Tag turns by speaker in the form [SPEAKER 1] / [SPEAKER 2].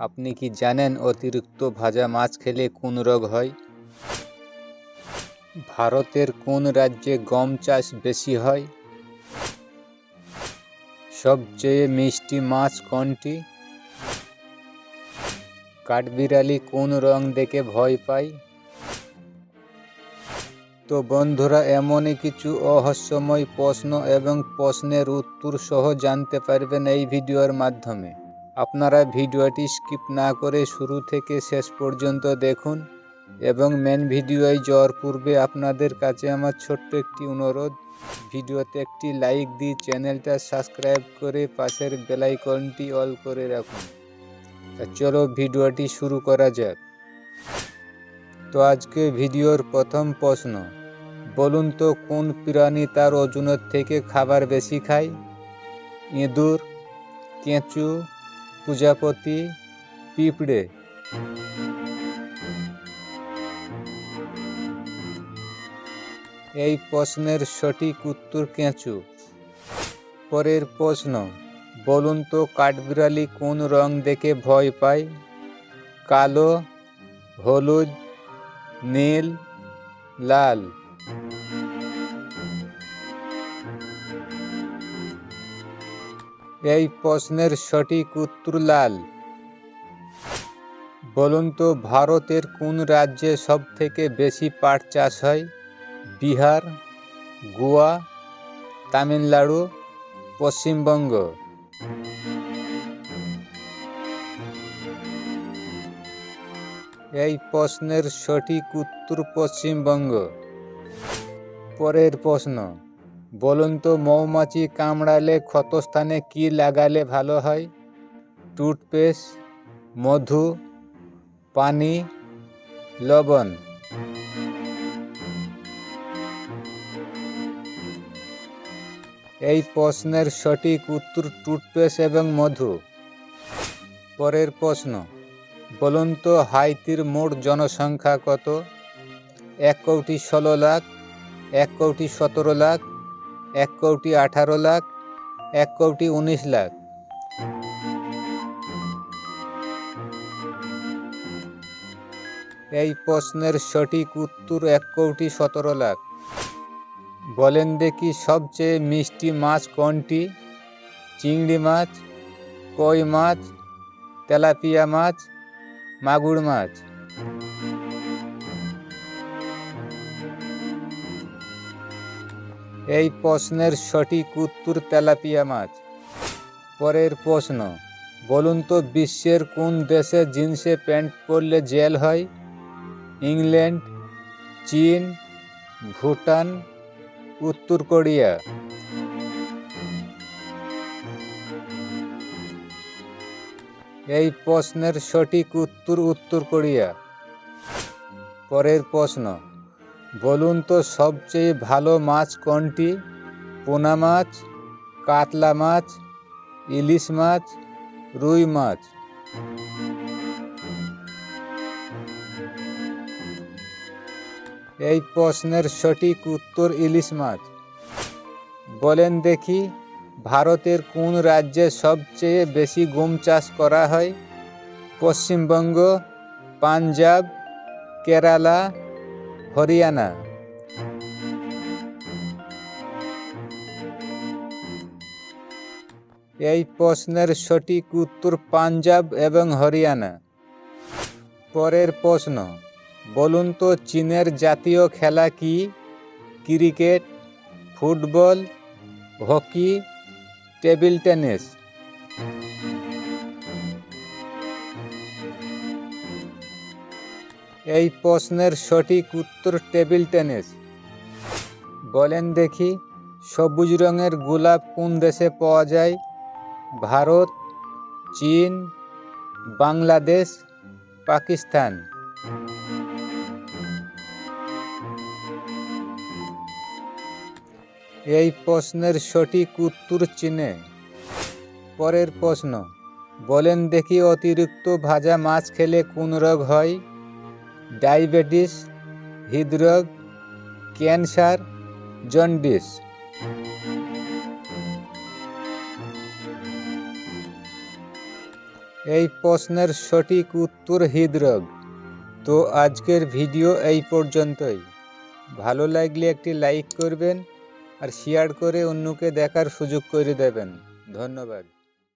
[SPEAKER 1] আপনি কি জানেন অতিরিক্ত ভাজা মাছ খেলে কোন রোগ হয়? ভারতের কোন রাজ্যে গম চাষ বেশি হয়? সবচেয়ে মিষ্টি মাছ কোনটি? কাঠবিড়ালি কোন রং দেখে ভয় পায়? তো বন্ধুরা, এমনই কিছু রহস্যময় প্রশ্ন এবং প্রশ্নের উত্তর সহ জানতে পারবেন এই ভিডিওর মাধ্যমে। আপনারা ভিডিওটি স্কিপ না করে শুরু থেকে শেষ পর্যন্ত দেখুন এবং মেন ভিডিওয় যাওয়ার পূর্বে আপনাদের কাছে আমার ছোট্ট একটি অনুরোধ, ভিডিওতে একটি লাইক দিয়ে চ্যানেলটা সাবস্ক্রাইব করে পাশের বেল আইকনটি অল করে রাখুন। চলো ভিডিওটি শুরু করা যাক। তো আজকে ভিডিওর প্রথম প্রশ্ন, বলুন তো কোন প্রাণী তার ওজনের থেকে খাবার বেশি খায়? ইঁদুর, কেঁচো, প্রজাপতি, পিঁপড়ে? এই প্রশ্নের সঠিক উত্তর কেঁচো। পরের প্রশ্ন, বলুন তো কাঠবিড়ালি কোন রং দেখে ভয় পায়? কালো, হলুদ, নীল, লাল? এই প্রশ্নের সঠিক উত্তর লাল। বলুন তো ভারতের কোন রাজ্যে সব থেকে বেশি পাট চাষ হয়? বিহার, গোয়া, তামিলনাড়ু, পশ্চিমবঙ্গ? এই প্রশ্নের সঠিক উত্তর পশ্চিমবঙ্গ। পরের প্রশ্ন, বলুন তো মৌমাছি কামড়ালে ক্ষতস্থানে কি লাগালে ভালো হয়? টুথপেস্ট, মধু, পানি, লবণ? এই প্রশ্নের সঠিক উত্তর টুথপেস্ট এবং মধু। পরের প্রশ্ন, বলুন তো হাইতির মোট জনসংখ্যা কত? 1,16,00,000, 1,17,00,000, 1,18,00,000, 1,19,00,000? এই প্রশ্নের সঠিক উত্তর 1,17,00,000। বলেন দেখি সবচেয়ে মিষ্টি মাছ কোনটি? চিংড়ি মাছ, কই মাছ, তেলাপিয়া মাছ, মাগুর মাছ? এই প্রশ্নের সঠিক উত্তর তেলাপিয়া মাছ। পরের প্রশ্ন, বলুন তো বিশ্বের কোন দেশে জিন্সে প্যান্ট পরলে জেল হয়? ইংল্যান্ড, চীন, ভুটান, উত্তর কোরিয়া? এই প্রশ্নের সঠিক উত্তর উত্তর কোরিয়া। পরের প্রশ্ন, বলুন তো সবচেয়ে ভালো মাছ কোনটি? পোনা মাছ, কাতলা মাছ, ইলিশ মাছ, রুই মাছ? এই প্রশ্নের সঠিক উত্তর ইলিশ মাছ। বলেন দেখি ভারতের কোন রাজ্যে সবচেয়ে বেশি গম চাষ করা হয়? পশ্চিমবঙ্গ, পাঞ্জাব, কেরালা, হরিয়ানা? এই প্রশ্নের সঠিক উত্তর পাঞ্জাব এবং হরিয়ানা। পরের প্রশ্ন, বলুন তো চীনের জাতীয় খেলা কি? Cricket, football, hockey, table tennis? এই প্রশ্নের সঠিক উত্তর টেবিল টেনিস। বলেন দেখি সবুজ রঙের গোলাপ কোন দেশে পাওয়া যায়? ভারত, চীন, বাংলাদেশ, পাকিস্তান? এই প্রশ্নের সঠিক উত্তর চীনে। পরের প্রশ্ন, বলেন দেখি অতিরিক্ত ভাজা মাছ খেলে কোন রোগ হয়? ডায়াবেটিস, হৃদরোগ, ক্যান্সার, জন্ডিস? এই এই প্রশ্নের সঠিক উত্তর হৃদরোগ। তো আজকের ভিডিও এই পর্যন্তই। ভালো লাগলে একটি লাইক করবেন আর শেয়ার করে অন্যকে দেখার সুযোগ করে দেবেন। ধন্যবাদ।